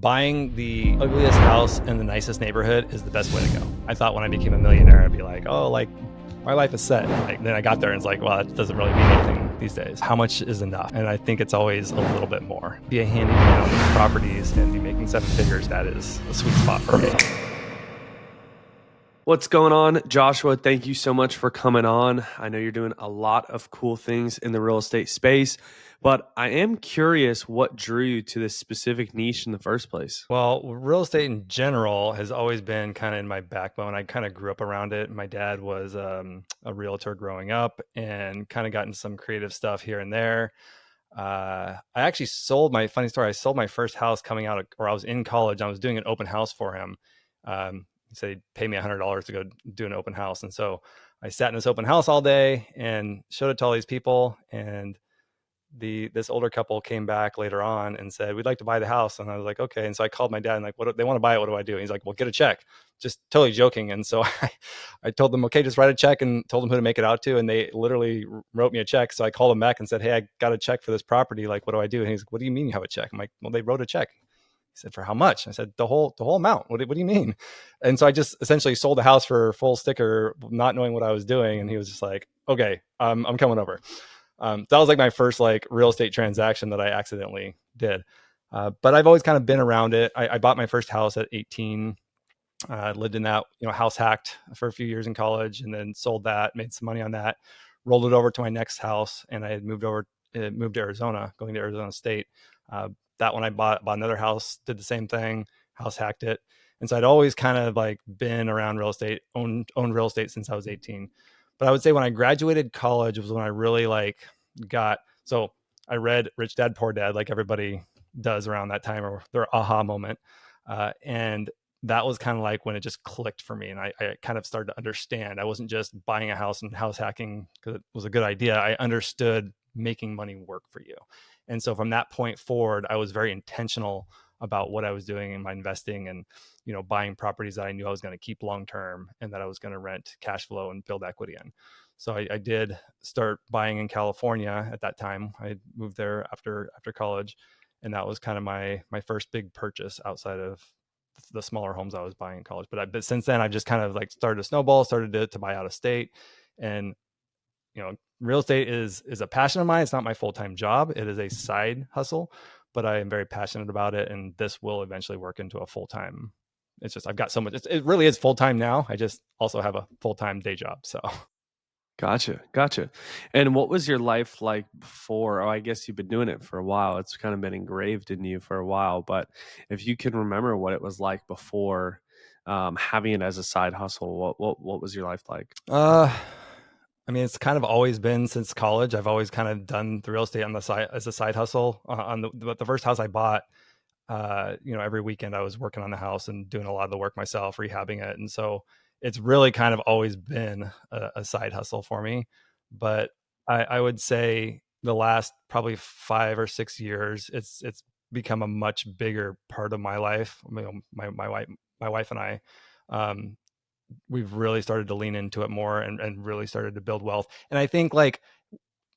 Buying the ugliest house in the nicest neighborhood is the best way to go. I thought when I became a millionaire, I'd be like, oh, like my life is set. Like, then I got there and it's like, well, that doesn't really mean anything these days. How much is enough? And I think it's always a little bit more. Be a handyman on these properties and be making 7 figures. That is a sweet spot for me. What's going on, Joshua? Thank you so much for coming on. I know you're doing a lot of cool things in the real estate space, but I am curious what drew you to this specific niche in the first place. Well, real estate in general has always been kind of in my backbone. I kind of grew up around it. My dad was a realtor growing up and kind of got into some creative stuff here and there. I actually funny story, I sold my first house coming out of, or I was in college. I was doing an open house for him. He said he'd pay me $100 to go do an open house. And so I sat in this open house all day and showed it to all these people. And this older couple came back later on and said, we'd like to buy the house. And I was like, okay. And so I called my dad and like, what they want to buy it. What do I do? And he's like, well, get a check. Just totally joking. And so I told them, okay, just write a check, and told them who to make it out to. And they literally wrote me a check. So I called him back and said, hey, I got a check for this property. Like, what do I do? And he's like, what do you mean you have a check? I'm like, well, they wrote a check. He said, for how much? I said, the whole amount. What do you mean? And so I just essentially sold the house for full sticker, not knowing what I was doing. And he was just like, okay, I'm coming over. That was like my first like real estate transaction that I accidentally did. But I've always kind of been around it. I bought my first house at 18. Lived in that, house hacked for a few years in college, and then sold that, made some money on that, rolled it over to my next house. And I had moved to Arizona, going to Arizona State. That one I bought another house, did the same thing, house hacked it. And so I'd always kind of like been around real estate, owned real estate since I was 18. But I would say when I graduated college was when I really so I read Rich Dad, Poor Dad, like everybody does around that time, or their aha moment. And that was kind of like when it just clicked for me. And I kind of started to understand. I wasn't just buying a house and house hacking because it was a good idea. I understood making money work for you. And so from that point forward, I was very intentional about what I was doing in my investing, and buying properties that I knew I was going to keep long term and that I was going to rent, cash flow, and build equity in. So I did start buying in California at that time. I moved there after college, and that was kind of my first big purchase outside of the smaller homes I was buying in college. But since then, I've just kind of like started to snowball, started to buy out of state. And real estate is a passion of mine. It's not my full-time job. It is a side hustle, but I am very passionate about it. And this will eventually work into a full-time. It's just, I've got so much, it really is full-time now. I just also have a full-time day job. So. Gotcha. And what was your life like before? Oh, I guess you've been doing it for a while. It's kind of been engraved in you for a while. But if you can remember what it was like before, having it as a side hustle, what was your life like? I mean, it's kind of always been since college. I've always kind of done the real estate on the side as a side hustle. On the first house I bought, every weekend I was working on the house and doing a lot of the work myself, rehabbing it. And so it's really kind of always been a side hustle for me. But I would say the last probably 5 or 6 years, it's become a much bigger part of my life. My wife and I, we've really started to lean into it more and really started to build wealth. And I think like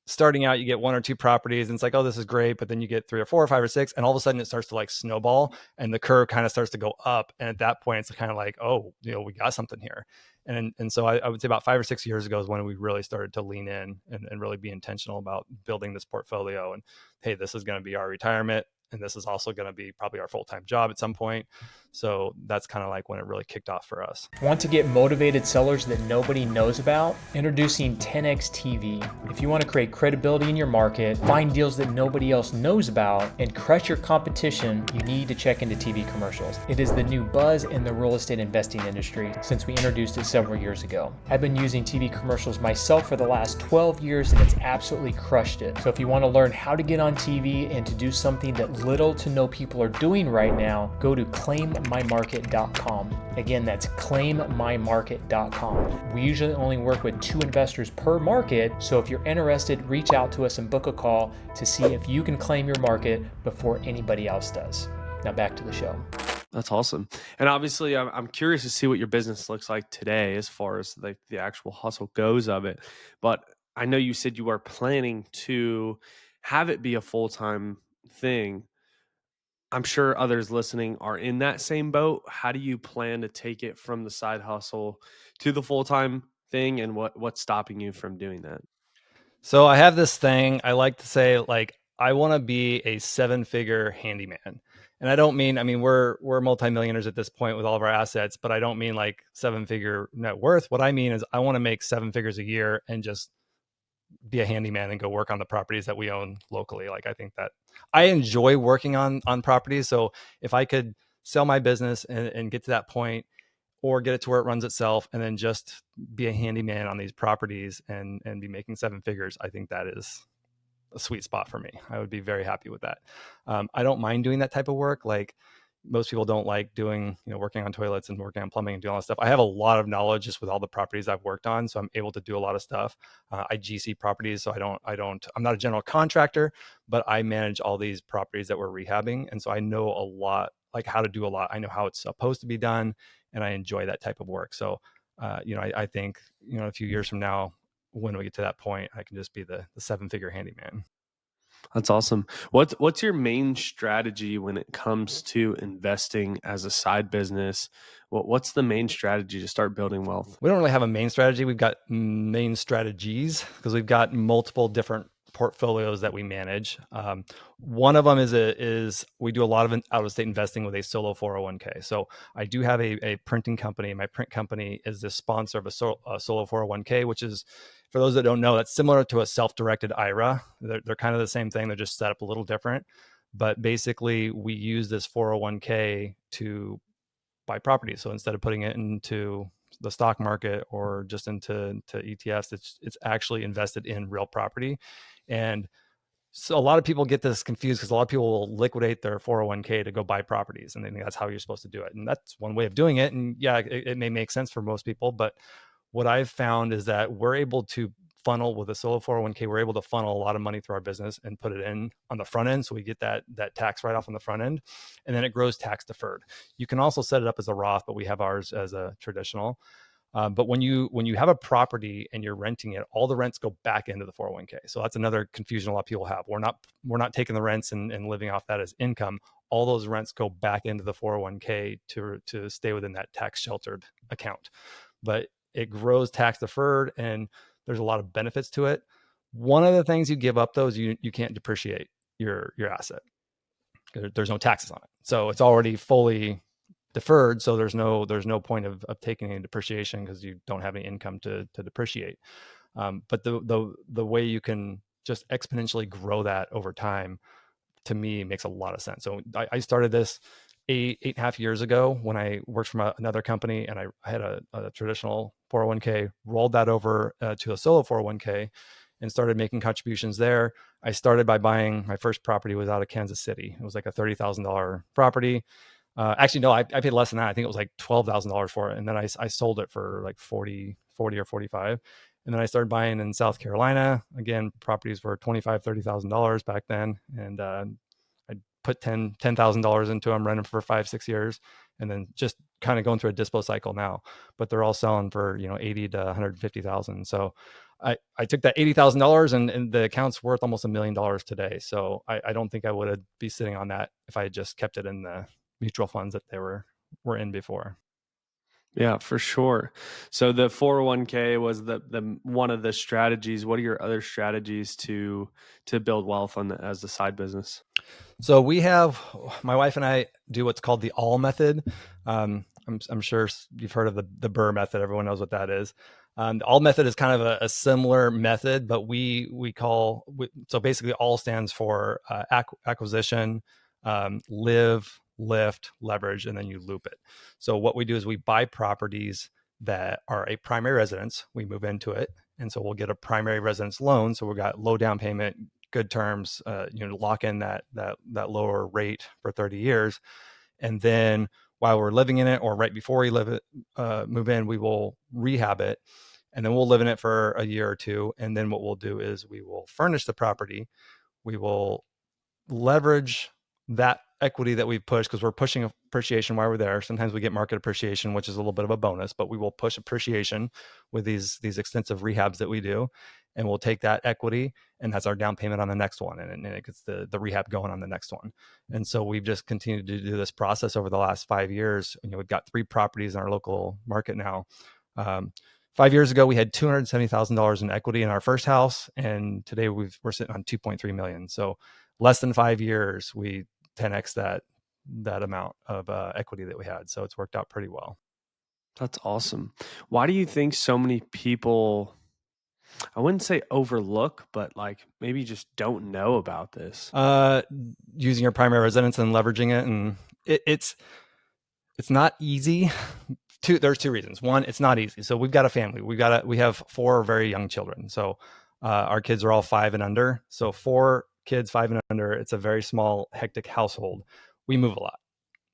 starting out, you get 1 or 2 properties and it's like, oh, this is great. But then you get 3 or 4 or 5 or 6, and all of a sudden it starts to like snowball and the curve kind of starts to go up. And at that point, it's kind of like, oh, we got something here. And so I would say about 5 or 6 years ago is when we really started to lean in and really be intentional about building this portfolio. And hey, this is going to be our retirement, and this is also going to be probably our full-time job at some point. So that's kind of like when it really kicked off for us. Want to get motivated sellers that nobody knows about? Introducing 10X TV. If you want to create credibility in your market, find deals that nobody else knows about, and crush your competition, you need to check into TV commercials. It is the new buzz in the real estate investing industry since we introduced it several years ago. I've been using TV commercials myself for the last 12 years, and it's absolutely crushed it. So if you want to learn how to get on TV and to do something that little to no people are doing right now, go to claimmymarket.com. Again, that's claimmymarket.com. We usually only work with 2 investors per market, so if you're interested, reach out to us and book a call to see if you can claim your market before anybody else does. Now back to the show. That's awesome. And obviously, I'm curious to see what your business looks like today as far as like the actual hustle goes of it. But I know you said you are planning to have it be a full-time thing. I'm sure others listening are in that same boat. How do you plan to take it from the side hustle to the full-time thing, and what's stopping you from doing that? So I have this thing I like to say, like, I want to be a seven-figure handyman. And I don't mean, I mean, we're multimillionaires at this point with all of our assets, but I don't mean like seven-figure net worth. What I mean is I want to make seven figures a year and just be a handyman and go work on the properties that we own locally. Like, I think that I enjoy working on properties. So if I could sell my business and get to that point, or get it to where it runs itself, and then just be a handyman on these properties and be making seven figures, I think that is a sweet spot for me. I would be very happy with that. I don't mind doing that type of work. Like, most people don't like doing, working on toilets and working on plumbing and doing all that stuff. I have a lot of knowledge just with all the properties I've worked on, so I'm able to do a lot of stuff. I GC properties, so I'm not a general contractor, but I manage all these properties that we're rehabbing, and so I know a lot, like how to do a lot. I know how it's supposed to be done, and I enjoy that type of work. So, I think, a few years from now, when we get to that point, I can just be the seven-figure handyman. That's awesome. What's your main strategy when it comes to investing as a side business? What's the main strategy to start building wealth? We don't really have a main strategy. We've got main strategies because we've got multiple different portfolios that we manage. One of them is we do a lot of out of state investing with a solo 401k. So I do have a printing company. My print company is the sponsor of a solo 401k, which is, for those that don't know, that's similar to a self-directed IRA. They're kind of the same thing. They're just set up a little different. But basically, we use this 401k to buy property. So instead of putting it into the stock market or just into ETFs, it's actually invested in real property. And so a lot of people get this confused because a lot of people will liquidate their 401k to go buy properties, and they think that's how you're supposed to do it. And that's one way of doing it. And yeah, it may make sense for most people, but what I've found is that we're able to funnel with a solo 401k. We're able to funnel a lot of money through our business and put it in on the front end. So we get that tax write off on the front end, and then it grows tax deferred. You can also set it up as a Roth, but we have ours as a traditional. But when you have a property and you're renting it, all the rents go back into the 401k. So that's another confusion a lot of people have. We're not taking the rents and living off that as income. All those rents go back into the 401k to stay within that tax sheltered account. But it grows tax deferred, and there's a lot of benefits to it. One of the things you give up, though, is you can't depreciate your asset. There's no taxes on it, so it's already fully deferred. So there's no point of taking any depreciation because you don't have any income to depreciate. But the way you can just exponentially grow that over time, to me, makes a lot of sense. So I started this 8.5 years ago when I worked for another company, and I had a traditional 401k, rolled that over to a solo 401k, and started making contributions there. I started by buying, my first property was out of Kansas City. It was like a $30,000 property. Actually, no, I paid less than that. I think it was like $12,000 for it. And then I sold it for like 40 or 45. And then I started buying in South Carolina. Again, properties were $25,000, $30,000 back then. And I put $10,000 into them, rented for 5-6 years, and then just kind of going through a dispo cycle now. But they're all selling for 80 to 150,000. So I took that $80,000 and the account's worth almost $1 million today. So I don't think I would be sitting on that if I had just kept it in the mutual funds that they were in before. Yeah, for sure. So the 401k was the one of the strategies. What are your other strategies to build wealth as a side business? So my wife and I do what's called the ALLLL method. I'm sure you've heard of the Burr method. Everyone knows what that is. The ALLLL method is kind of a similar method, but so basically ALL stands for acquisition, live, lift, leverage, and then you loop it. So what we do is we buy properties that are a primary residence. We move into it, and so we'll get a primary residence loan. So we've got low down payment, good terms, lock in that lower rate for 30 years. And then while we're living in it, or right before we move in, we will rehab it. And then we'll live in it for a year or two. And then what we'll do is we will furnish the property. We will leverage that equity that we've pushed, because we're pushing appreciation while we're there. Sometimes we get market appreciation, which is a little bit of a bonus, but we will push appreciation with these extensive rehabs that we do. and we'll take that equity, and that's our down payment on the next one, and it gets the rehab going on the next one. And so we've just continued to do this process over the last 5 years. We've got 3 properties in our local market now. 5 years ago, we had $270,000 in equity in our first house, and today we're sitting on 2.3 million. So less than 5 years, we 10x that amount of equity that we had. So it's worked out pretty well. That's awesome. Why do you think so many people, I wouldn't say overlook, but like maybe just don't know about this? Using your primary residence and leveraging it, and it's not easy. There's 2 reasons. One, it's not easy. So we've got a family. We have 4 very young children. So our kids are all 5 and under. So 4 kids 5 and under. It's a very small, hectic household. We move a lot.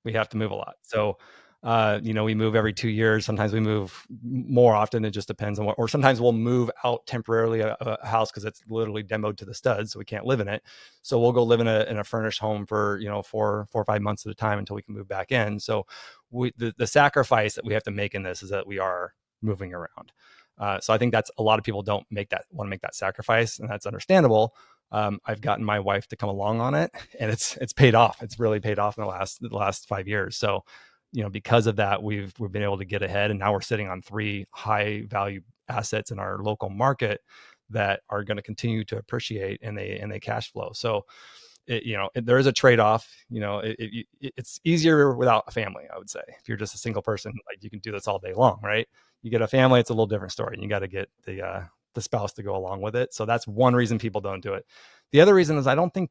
We have to move a lot. So we move every 2 years. Sometimes we move more often. It just depends on or sometimes we'll move out temporarily a house because it's literally demoed to the studs, so we can't live in it. So we'll go live in a furnished home for 4 or 5 months at a time until we can move back in. So the sacrifice that we have to make in this is that we are moving around. So I think that's a lot of people don't want to make that sacrifice, and that's understandable. I've gotten my wife to come along on it, and it's paid off. It's really paid off in the last 5 years. So because of that, we've been able to get ahead, and now we're sitting on 3 high value assets in our local market that are going to continue to appreciate, and they cash flow. So there is a trade-off. It's easier without a family, I would say. If you're just a single person, like, you can do this all day long, right? You get a family, it's a little different story, and you got to get the spouse to go along with it. So that's one reason people don't do it. The other reason is I don't think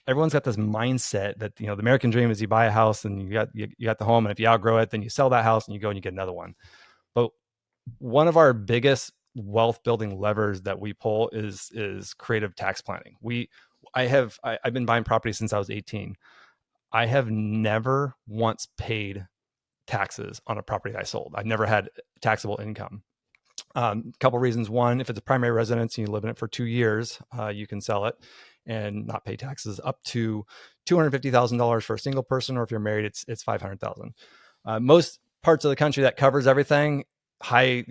everyone's got this mindset that the American dream is you buy a house and you got the home, and if you outgrow it, then you sell that house and you go and you get another one. But one of our biggest wealth building levers that we pull is creative tax planning. I've been buying property since I was 18. I have never once paid taxes on a property I sold. I've never had taxable income. A couple reasons. One, if it's a primary residence and you live in it for 2 years, you can sell it and not pay taxes up to $250,000 for a single person, or if you're married, it's $500,000. Most parts of the country that covers everything. High,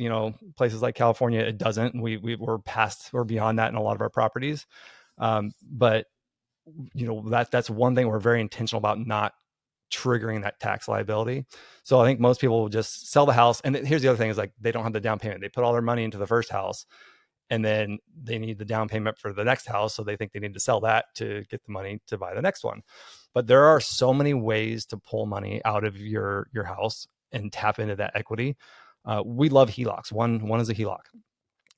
places like California, it doesn't. We're beyond that in a lot of our properties. But that's one thing we're very intentional about, not triggering that tax liability. So I think most people will just sell the house. And here's the other thing is, like, they don't have the down payment. They put all their money into the first house, and then they need the down payment for the next house. So they think they need to sell that to get the money to buy the next one. But there are so many ways to pull money out of your house and tap into that equity. We love HELOCs. One is a HELOC.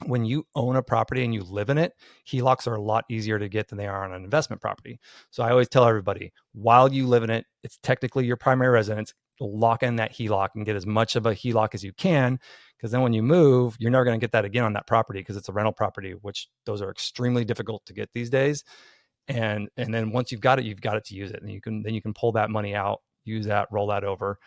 When you own a property and you live in it, HELOCs are a lot easier to get than they are on an investment property. So I always tell everybody, while you live in it, it's technically your primary residence. Lock in that HELOC and get as much of a HELOC as you can, because then when you move, you're never going to get that again on that property, because it's a rental property, which those are extremely difficult to get these days. And then once you've got it to use it, and you can pull that money out, use that, roll that over.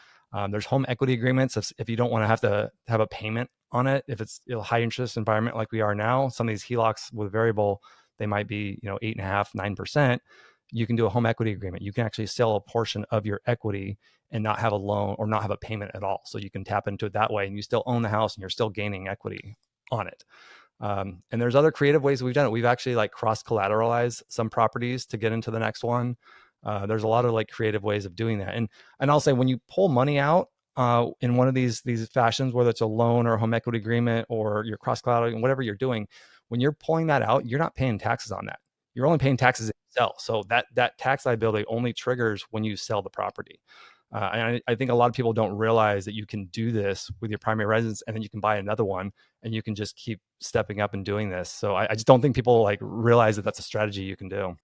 There's home equity agreements if you don't want to have a payment on it. If it's a high interest environment like we are now, some of these HELOCs with variable, they might be 8.5%, 9%. You can do a home equity agreement. You can actually sell a portion of your equity and not have a loan or not have a payment at all. So you can tap into it that way, and you still own the house and you're still gaining equity on it. And there's other creative ways we've done it. We've actually cross collateralized some properties to get into the next one. There's a lot of creative ways of doing that. And I'll say, when you pull money out in one of these fashions, whether it's a loan or a home equity agreement or your cross collateral, whatever you're doing, when you're pulling that out, you're not paying taxes on that. You're only paying taxes if you sell. So that tax liability only triggers when you sell the property. And I think a lot of people don't realize that you can do this with your primary residence, and then you can buy another one, and you can just keep stepping up and doing this. So I just don't think people realize that that's a strategy you can do.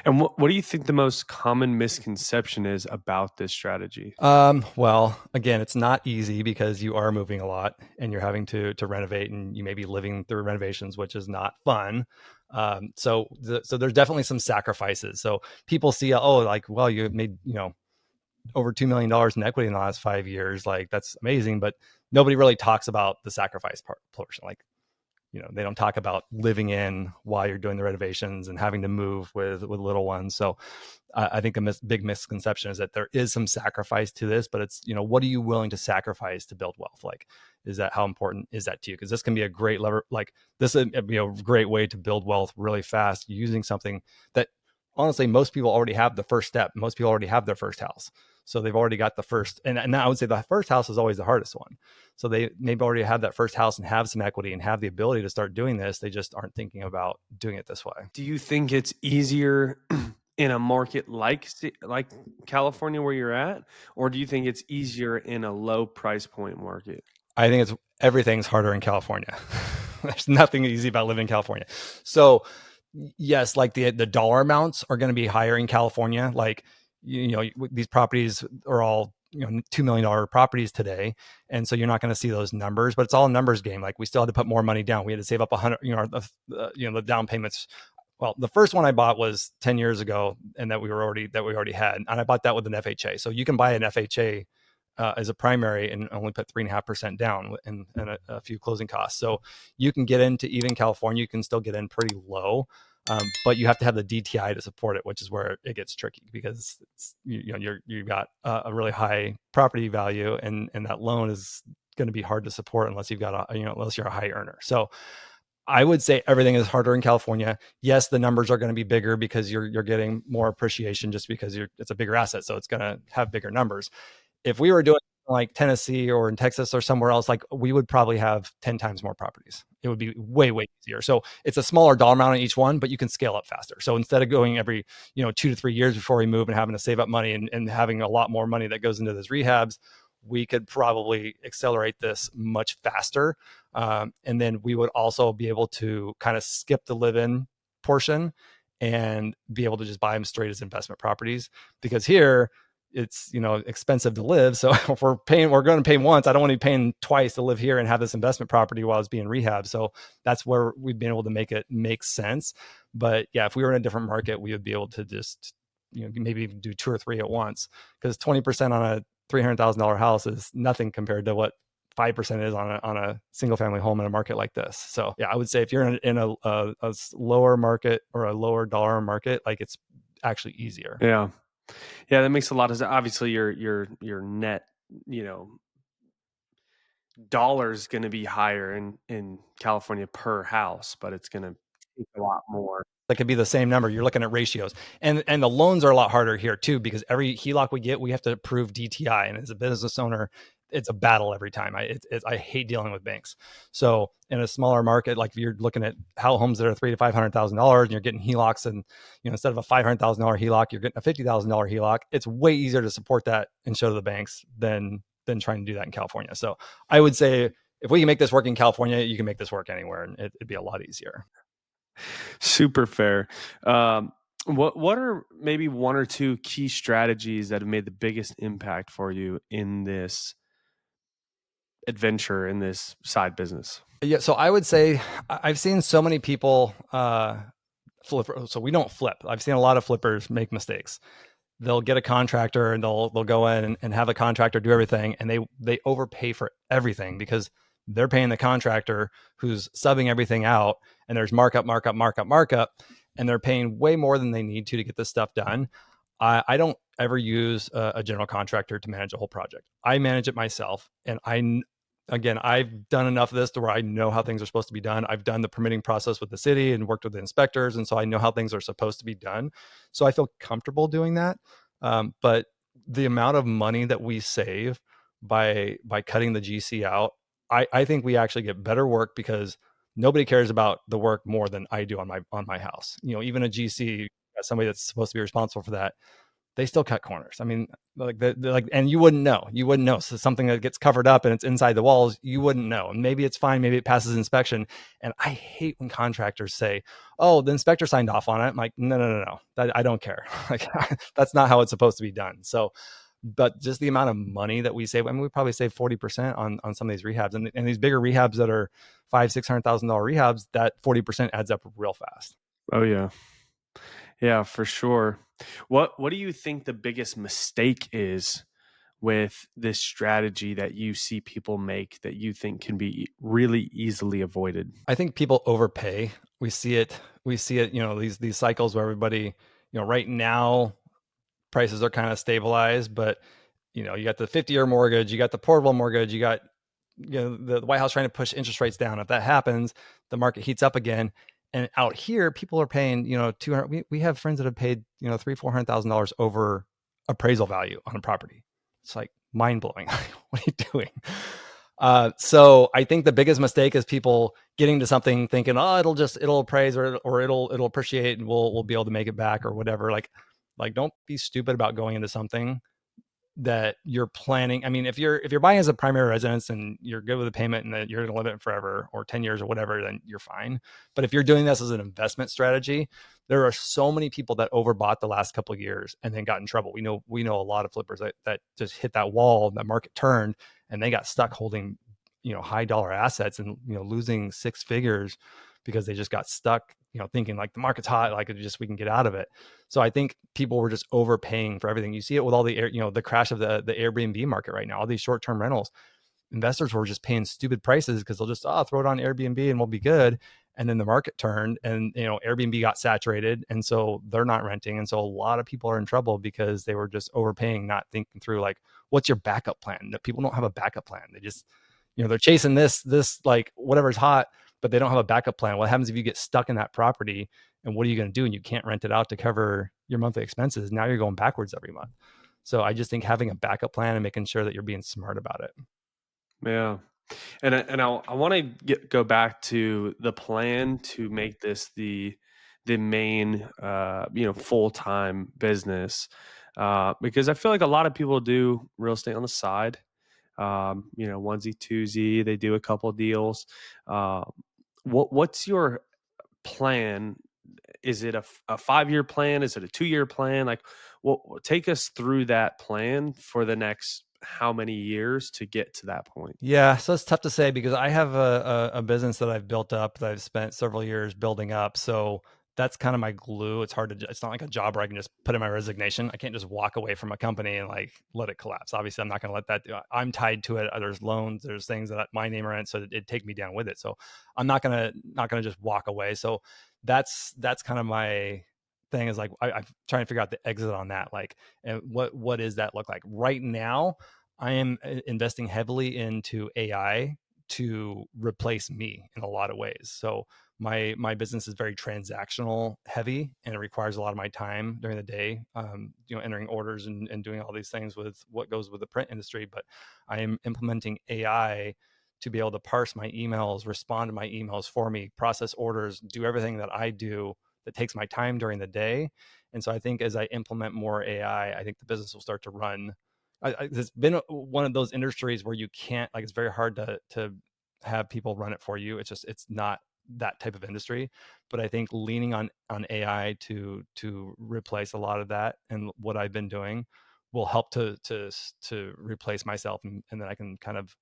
And what do you think the most common misconception is about this strategy? Well, again, it's not easy because you are moving a lot and you're having to renovate, and you may be living through renovations, which is not fun. So there's definitely some sacrifices. So people see, well, you made, over $2 million in equity in the last 5 years. That's amazing. But nobody really talks about the sacrifice portion. they don't talk about living in while you're doing the renovations and having to move with little ones. So I think a big misconception is that there is some sacrifice to this, but it's, what are you willing to sacrifice to build wealth? Like, is that, how important is that to you? Because this can be a great lever, like this would be a great way to build wealth really fast using something that honestly, most people already have the first step. Most people already have their first house. So they've already got the first, and I would say the first house is always the hardest one. So they maybe already have that first house and have some equity and have the ability to start doing this. They just aren't thinking about doing it this way. Do you think it's easier in a market like California where you're at, or do you think it's easier in a low price point market? I think everything's harder in California. There's nothing easy about living in California. So yes, like the dollar amounts are going to be higher in California. Like, these properties are all, $2 million properties today. And so you're not going to see those numbers, but it's all a numbers game. Like we still had to put more money down. We had to save up 100, the down payments. Well, the first one I bought was 10 years ago and that we already had. And I bought that with an FHA. So you can buy an FHA as a primary and only put 3.5% down and a few closing costs. So you can get into, even California, you can still get in pretty low, but you have to have the DTI to support it, which is where it gets tricky because you've got a really high property value, and that loan is going to be hard to support unless you've got unless you're a high earner. So I would say everything is harder in California. Yes, the numbers are going to be bigger because you're getting more appreciation just because it's a bigger asset, so it's going to have bigger numbers. If we were doing like Tennessee or in Texas or somewhere else, like we would probably have 10 times more properties. It would be way, way easier. So it's a smaller dollar amount on each one, but you can scale up faster. So instead of going every, 2 to 3 years before we move and having to save up money and having a lot more money that goes into those rehabs, we could probably accelerate this much faster. And then we would also be able to kind of skip the live-in portion and be able to just buy them straight as investment properties. Because here, it's expensive to live. So if we're going to pay once. I don't want to be paying twice to live here and have this investment property while it's being rehab. So that's where we've been able to make it make sense. But yeah, if we were in a different market, we would be able to just maybe do 2 or 3 at once, because 20% on a $300,000 house is nothing compared to what 5% is on a single family home in a market like this. So yeah, I would say if you're in a lower market or a lower dollar market, like it's actually easier. Yeah. Yeah, that makes a lot of sense. Obviously, your net, dollars going to be higher in California per house, but it's going to take a lot more. That could be the same number. You're looking at ratios, and the loans are a lot harder here too, because every HELOC we get, we have to prove DTI, and as a business owner, it's a battle every time. I hate dealing with banks. So in a smaller market, like if you're looking at homes that are $300,000 to $500,000, and you're getting HELOCs, and instead of a $500,000 HELOC, you're getting a $50,000 HELOC. It's way easier to support that and show to the banks than trying to do that in California. So I would say if we can make this work in California, you can make this work anywhere, and it'd be a lot easier. Super fair. What are maybe 1 or 2 key strategies that have made the biggest impact for you in this adventure, in this side business? Yeah, so I would say I've seen so many people flip. So we don't flip. I've seen a lot of flippers make mistakes. They'll get a contractor and they'll go in and have a contractor do everything, and they overpay for everything because they're paying the contractor who's subbing everything out, and there's markup, and they're paying way more than they need to get this stuff done. I don't ever use a general contractor to manage a whole project. I manage it myself, and I've done enough of this to where I know how things are supposed to be done. I've done the permitting process with the city and worked with the inspectors, and so I know how things are supposed to be done. So I feel comfortable doing that. But the amount of money that we save by cutting the GC out, I think we actually get better work because nobody cares about the work more than I do on my house. Even a GC, somebody that's supposed to be responsible for that, they still cut corners. I mean, and you wouldn't know. So something that gets covered up and it's inside the walls, you wouldn't know. And maybe it's fine. Maybe it passes inspection. And I hate when contractors say, "Oh, the inspector signed off on it." I'm like, no. I don't care. Like that's not how it's supposed to be done. So, but just the amount of money that we save, I mean, we probably save 40% on some of these rehabs, and these bigger rehabs that are $500,000-$600,000 rehabs, that 40% adds up real fast. Oh yeah. Yeah, for sure. What do you think the biggest mistake is with this strategy that you see people make that you think can be really easily avoided? I think people overpay. We see it, these cycles where everybody, right now prices are kind of stabilized, but you got the 50-year mortgage, you got the portable mortgage, you got the White House trying to push interest rates down. If that happens, the market heats up again. And out here, people are paying 200. We have friends that have paid $300,000-$400,000 over appraisal value on a property. It's like mind blowing. What are you doing? So I think the biggest mistake is people getting to something thinking, oh, it'll appraise or it'll appreciate and we'll be able to make it back or whatever. Like don't be stupid about going into something that you're planning. I mean, if you're buying as a primary residence and you're good with the payment and that you're going to live in it forever or 10 years or whatever, then you're fine. But if you're doing this as an investment strategy, there are so many people that overbought the last couple of years and then got in trouble. We know a lot of flippers that just hit that wall, the market turned, and they got stuck holding, high dollar assets and, losing six figures because they just got stuck, thinking like the market's hot, like we can get out of it. So I think people were just overpaying for everything. You see it with all the crash of the Airbnb market right now, all these short-term rentals. Investors were just paying stupid prices because they'll just throw it on Airbnb and we'll be good. And then the market turned and Airbnb got saturated, and so they're not renting. And so a lot of people are in trouble because they were just overpaying, not thinking through like, what's your backup plan? That people don't have a backup plan. They just, they're chasing this like whatever's hot, but they don't have a backup plan. What happens if you get stuck in that property, and what are you going to do? And you can't rent it out to cover your monthly expenses. Now you're going backwards every month. So I just think having a backup plan and making sure that you're being smart about it. Yeah. And I want to go back to the plan to make this the main full-time business, because I feel like a lot of people do real estate on the side, onesie twosie, they do a couple deals. What's your plan? Is it a 5-year plan? Is it a 2-year plan? Like, take us through that plan for the next how many years to get to that point? Yeah, so it's tough to say because I have a business that I've built up that I've spent several years building up. So that's kind of my glue. It's hard to, it's not like a job where I can just put in my resignation. I can't just walk away from a company and like let it collapse. Obviously, I'm not going to let that do. I'm tied to it. There's loans, there's things that my name are in, so it'd take me down with it. So I'm not gonna just walk away. So that's kind of my thing is like I'm trying to figure out the exit on that. Like, and what does that look like right now? I am investing heavily into AI to replace me in a lot of ways. So my business is very transactional heavy, and it requires a lot of my time during the day, entering orders and doing all these things with what goes with the print industry. But I am implementing AI to be able to parse my emails, respond to my emails for me, process orders, do everything that I do that takes my time during the day. And so I think as I implement more AI, I think the business will start to run. It's been one of those industries where you can't, like, it's very hard to have people run it for you. It's not that type of industry. But I think leaning on AI to replace a lot of that and what I've been doing will help to replace myself, and then I can kind of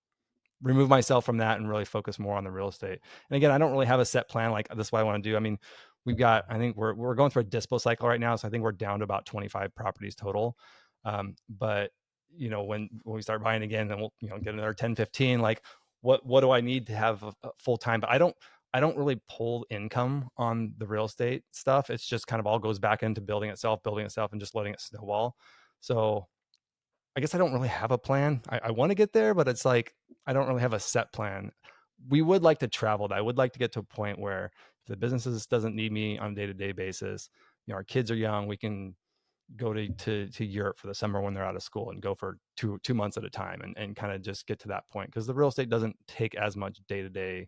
remove myself from that and really focus more on the real estate. And again, I don't really have a set plan like this is what I want to do. I mean, I think we're going through a dispo cycle right now, so I think we're down to about 25 properties total. But when we start buying again, then we'll get another 10, 15. Like, what do I need to have a full time? But I don't really pull income on the real estate stuff. It's just kind of all goes back into building itself, and just letting it snowball. So I guess I don't really have a plan. I want to get there, but it's like I don't really have a set plan. We would like to travel. I would like to get to a point where if the businesses doesn't need me on a day-to-day basis, our kids are young, we can go to Europe for the summer when they're out of school and go for two months at a time and kind of just get to that point, because the real estate doesn't take as much day-to-day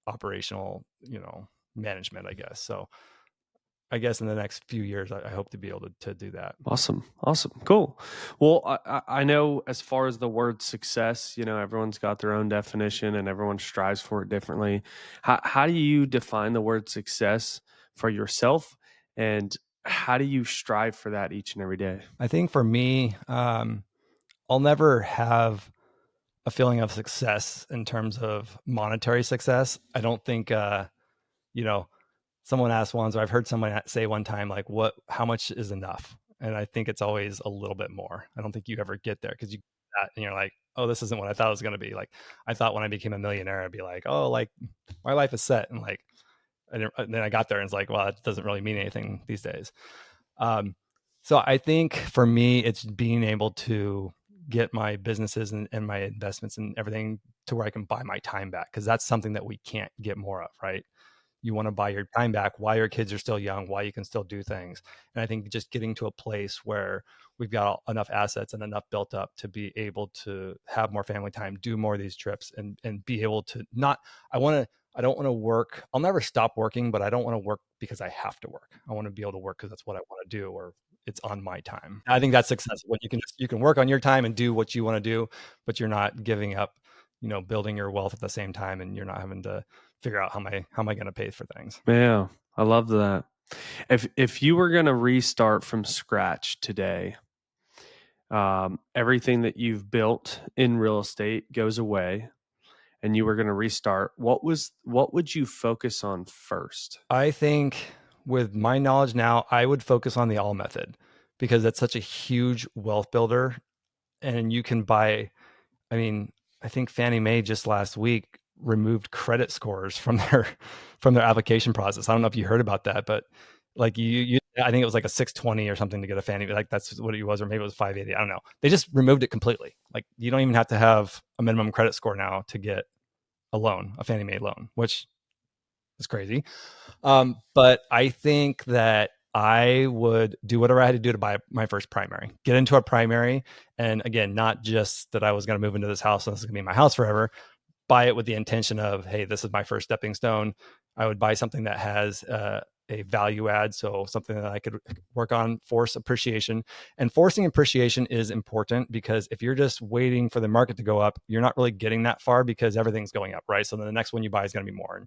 operational, management, I guess. So I guess in the next few years, I hope to be able to do that. Awesome. Cool. Well, I know as far as the word success, everyone's got their own definition and everyone strives for it differently. How do you define the word success for yourself, and how do you strive for that each and every day? I think for me, I'll never have a feeling of success in terms of monetary success. I don't think, someone asked once, or I've heard someone say one time, like, how much is enough? And I think it's always a little bit more. I don't think you ever get there because that, and you're like, oh, this isn't what I thought it was going to be. Like, I thought when I became a millionaire, I'd be like, oh, like my life is set. And like, and then I got there and it's like, well, that doesn't really mean anything these days. Um, so I think for me, it's being able to get my businesses and my investments and everything to where I can buy my time back. Cause that's something that we can't get more of, right? You want to buy your time back while your kids are still young, while you can still do things. And I think just getting to a place where we've got enough assets and enough built up to be able to have more family time, do more of these trips, and be able to not, I don't want to work. I'll never stop working, but I don't want to work because I have to work. I want to be able to work because that's what I want to do, or it's on my time. I think that's success when you can work on your time and do what you want to do, but you're not giving up, building your wealth at the same time, and you're not having to figure out how am I going to pay for things. Yeah, I love that. If you were going to restart from scratch today, everything that you've built in real estate goes away, and you were going to restart, what would you focus on first? I think with my knowledge now, I would focus on the ALLLL method because that's such a huge wealth builder, and you can buy. I mean, I think Fannie Mae just last week removed credit scores from their application process. I don't know if you heard about that, but like I think it was like a 620 or something to get a Fannie. Like that's what it was, or maybe it was 580. I don't know. They just removed it completely. Like you don't even have to have a minimum credit score now to get a loan, a Fannie Mae loan, which is crazy. But I think that I would do whatever I had to do to buy my first primary, get into a primary. And again, not just that I was going to move into this house and this is going to be my house forever, buy it with the intention of, hey, this is my first stepping stone. I would buy something that has a value add. So something that I could work on, force appreciation. And forcing appreciation is important because if you're just waiting for the market to go up, you're not really getting that far because everything's going up, right? So then the next one you buy is going to be more.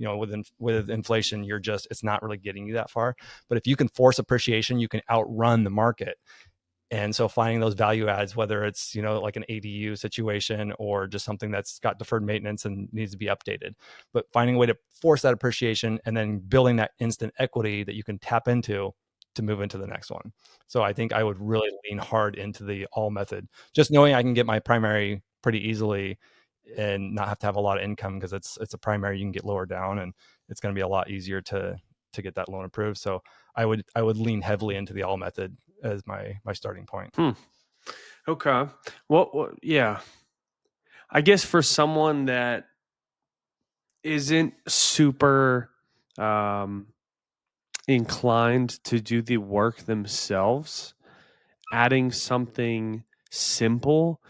And with inflation, it's not really getting you that far. But if you can force appreciation, you can outrun the market. And so finding those value adds, whether it's, like an ADU situation or just something that's got deferred maintenance and needs to be updated, but finding a way to force that appreciation and then building that instant equity that you can tap into to move into the next one. So I think I would really lean hard into the ALLLL method, just knowing I can get my primary pretty easily and not have to have a lot of income because it's a primary you can get lower down and it's going to be a lot easier to get that loan approved. So I would lean heavily into the ALLLL method as my starting point. Okay. Well, yeah. I guess for someone that isn't super inclined to do the work themselves, adding something simple,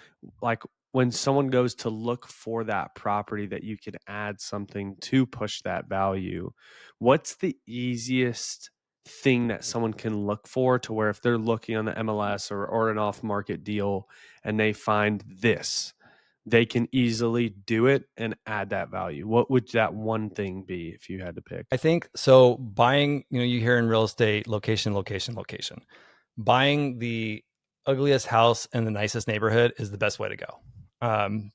like when someone goes to look for that property that you can add something to push that value, what's the easiest thing that someone can look for to where if they're looking on the MLS or an off-market deal and they find this, they can easily do it and add that value? What would that one thing be if you had to pick? I think so. Buying, you hear in real estate, location, location, location. Buying the ugliest house in the nicest neighborhood is the best way to go.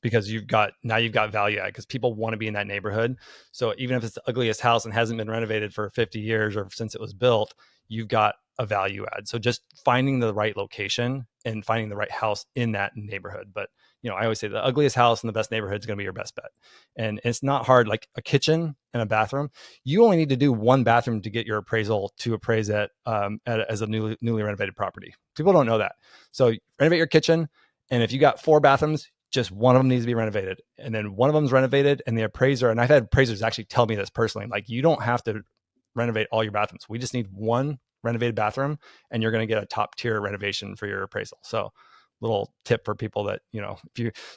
Because you've got value add because people want to be in that neighborhood. So even if it's the ugliest house and hasn't been renovated for 50 years or since it was built, you've got a value add. So just finding the right location and finding the right house in that neighborhood. But I always say the ugliest house in the best neighborhood is going to be your best bet. And it's not hard, like a kitchen and a bathroom. You only need to do one bathroom to get your appraisal to appraise it as a newly renovated property. People don't know that. So renovate your kitchen. And if you got 4 bathrooms, just one of them needs to be renovated. And then one of them's renovated and the appraiser, and I've had appraisers actually tell me this personally, like you don't have to renovate all your bathrooms. We just need one renovated bathroom and you're going to get a top tier renovation for your appraisal. So little tip for people that,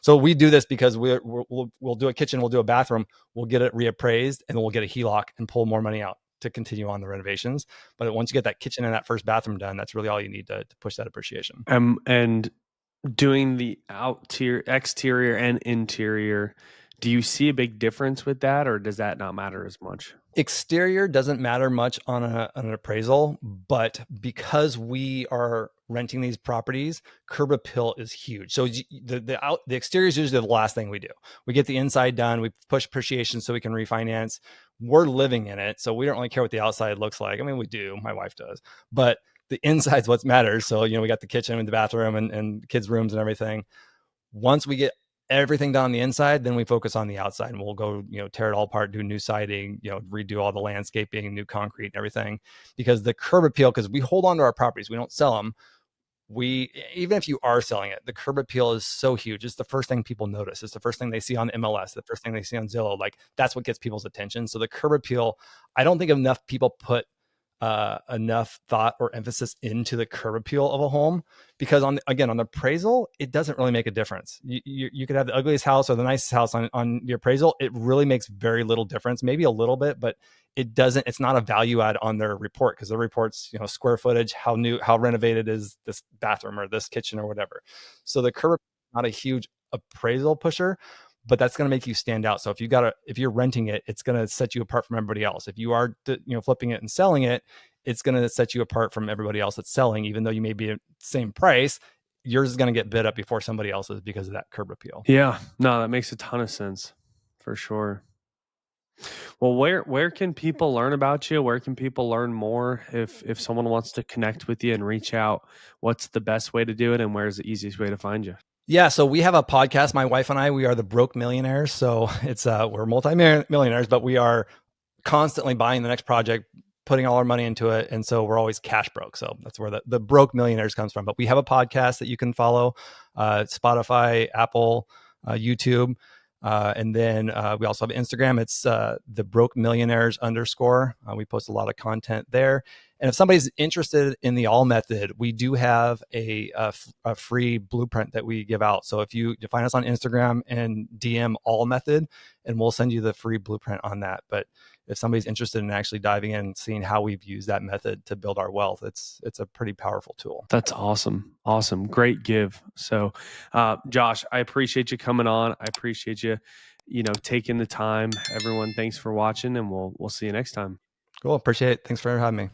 so we do this because we'll do a kitchen, we'll do a bathroom, we'll get it reappraised and then we'll get a HELOC and pull more money out to continue on the renovations. But once you get that kitchen and that first bathroom done, that's really all you need to push that appreciation. And doing the exterior and interior, do you see a big difference with that, or does that not matter as much? Exterior doesn't matter much on an appraisal, but because we are renting these properties, curb appeal is huge. So the exterior is usually the last thing we do. We get the inside done, we push appreciation so we can refinance. We're living in it, so we don't really care what the outside looks like. I mean, we do, my wife does, but the inside's what matters. So we got the kitchen and the bathroom and kids' rooms and everything. Once we get everything done on the inside, then we focus on the outside, and we'll go, tear it all apart, do new siding, redo all the landscaping, new concrete and everything. Because the curb appeal, because we hold on to our properties, we don't sell them. Even if you are selling it, the curb appeal is so huge. It's the first thing people notice. It's the first thing they see on MLS, the first thing they see on Zillow. Like, that's what gets people's attention. So the curb appeal, I don't think enough people put enough thought or emphasis into the curb appeal of a home, because on the appraisal, it doesn't really make a difference. You could have the ugliest house or the nicest house on the appraisal. It really makes very little difference, maybe a little bit, but it's not a value add on their report, because the report's, square footage, how renovated is this bathroom or this kitchen or whatever. So the curb is not a huge appraisal pusher, but that's going to make you stand out. So if you're renting it, it's going to set you apart from everybody else. If you are, flipping it and selling it, it's going to set you apart from everybody else that's selling, even though you may be at the same price. Yours is going to get bid up before somebody else's because of that curb appeal. Yeah, no, that makes a ton of sense for sure. Well, where can people learn about you? Where can people learn more if someone wants to connect with you and reach out? What's the best way to do it, and where's the easiest way to find you? Yeah, so we have a podcast. My wife and I, we are the broke millionaires. So it's we're multi-millionaires, but we are constantly buying the next project, putting all our money into it, and so we're always cash broke. So that's where the broke millionaires comes from. But we have a podcast that you can follow, Spotify, Apple, YouTube. And then we also have Instagram. It's the broke millionaires _. We post a lot of content there. And if somebody's interested in the ALLLL method, we do have a free blueprint that we give out. So if you find us on Instagram and DM ALLLL method, and we'll send you the free blueprint on that. But if somebody's interested in actually diving in and seeing how we've used that method to build our wealth, it's a pretty powerful tool. That's awesome. Awesome. Great give. So, Josh, I appreciate you coming on. I appreciate you, taking the time. Everyone, thanks for watching, and we'll see you next time. Cool. Appreciate it. Thanks for having me.